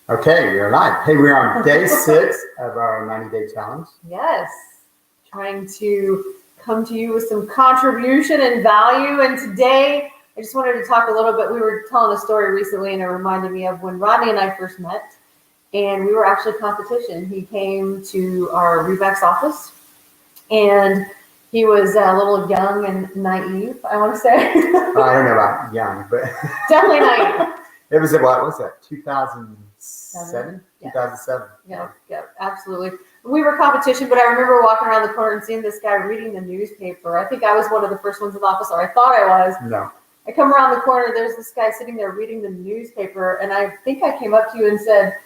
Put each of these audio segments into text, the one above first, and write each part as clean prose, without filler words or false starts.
Okay, we're live. Hey, we're on day 6 of our 90-day challenge. Yes, trying to come to you with some contribution and value. And today, I just wanted to talk a little bit. We were telling a story recently, and it reminded me of when Rodney and I first met, and we were actually competition. He came to our Remax office, and he was a little young and naive, I want to say. I don't know about young, but Definitely naive. It was, what was that, 2007? Yeah. 2007. Yeah, absolutely. We were competition, but I remember walking around the corner and seeing this guy reading the newspaper. I think I was one of the first ones in the office, or I thought I was. No. I come around the corner, there's this guy sitting there reading the newspaper, and I think I came up to you and said,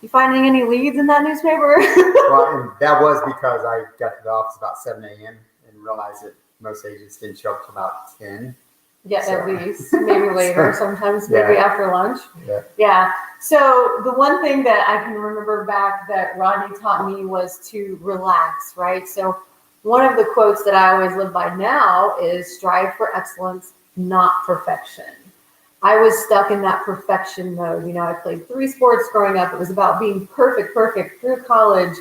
"You finding any leads in that newspaper?" Well, and that was because I got to the office about 7 a.m. and realized that most agents didn't show up until about 10. Yeah, so. At least. Maybe later, sometimes, maybe after lunch. Yeah. So the one thing that I can remember back that Rodney taught me was to relax, right? So one of the quotes that I always live by now is strive for excellence, not perfection. I was stuck in that perfection mode. You know, I played 3 sports growing up. It was about being perfect through college,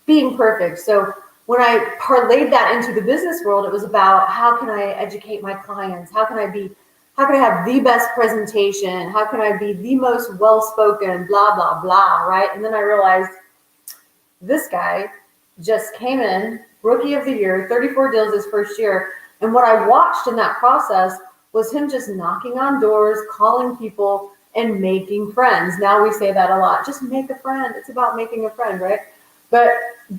being perfect. So when I parlayed that into the business world, it was about how can I educate my clients? How can I have the best presentation? How can I be the most well-spoken, blah, blah, blah, right? And then I realized this guy just came in, rookie of the year, 34 deals his first year. And what I watched in that process was him just knocking on doors, calling people, and making friends. Now we say that a lot. Just make a friend. It's about making a friend, right? But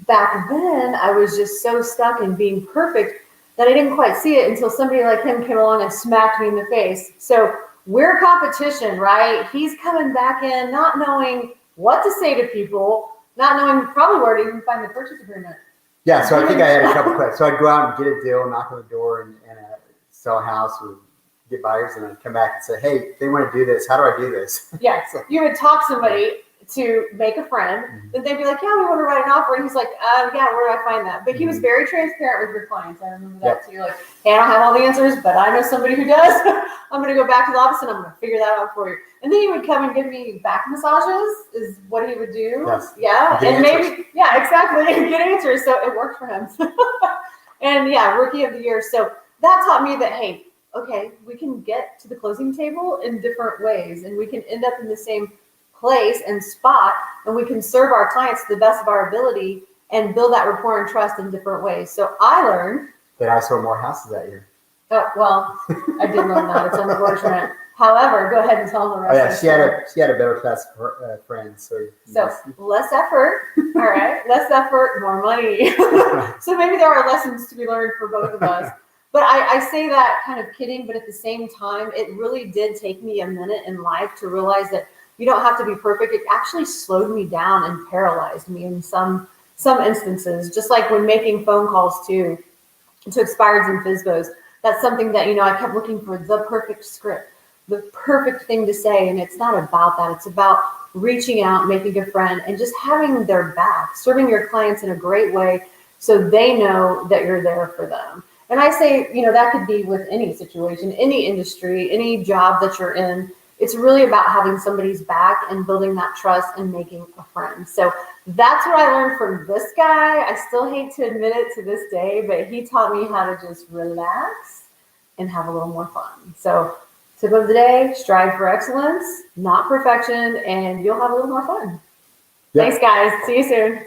back then, I was just so stuck in being perfect that I didn't quite see it until somebody like him came along and smacked me in the face. So we're competition, right? He's coming back in, not knowing what to say to people, not knowing probably where to even find the purchase agreement. Yeah, so I think I had a couple questions. So I'd go out and get a deal, knock on the door, and sell a house or get buyers, and I'd come back and say, "Hey, they want to do this. How do I do this?" Yeah, so you would talk somebody to make a friend, then they'd be like, "Yeah, we want to write an offer," and he's like, "Yeah, where do I find that?" But he was very transparent with your clients. I remember that too. Like, "Hey, I don't have all the answers, but I know somebody who does. I'm going to go back to the office and I'm going to figure that out for you." And then he would come and give me back massages, is what he would do. Yes. Yeah, and maybe, yeah, exactly, get answers. So it worked for him. And yeah, rookie of the year. So that taught me that, hey, okay, we can get to the closing table in different ways, and we can end up in the same place and spot, and we can serve our clients to the best of our ability and build that rapport and trust in different ways. So I learned that I sold more houses that year. Oh, well, I did learn that. It's unfortunate. However, go ahead and tell them the rest. Oh, yeah, she had a better class of friends. So less effort, all right? Less effort, more money. So maybe there are lessons to be learned for both of us. But I say that kind of kidding, but at the same time, it really did take me a minute in life to realize that you don't have to be perfect. It actually slowed me down and paralyzed me in some instances, just like when making phone calls to expireds and FSBOs. That's something that, I kept looking for the perfect script, the perfect thing to say. And it's not about that. It's about reaching out, making a friend, and just having their back, serving your clients in a great way so they know that you're there for them. And I say, that could be with any situation, any industry, any job that you're in. It's really about having somebody's back and building that trust and making a friend. So that's what I learned from this guy. I still hate to admit it to this day, but he taught me how to just relax and have a little more fun. So tip of the day, strive for excellence, not perfection, and you'll have a little more fun. Yep. Thanks, guys. See you soon.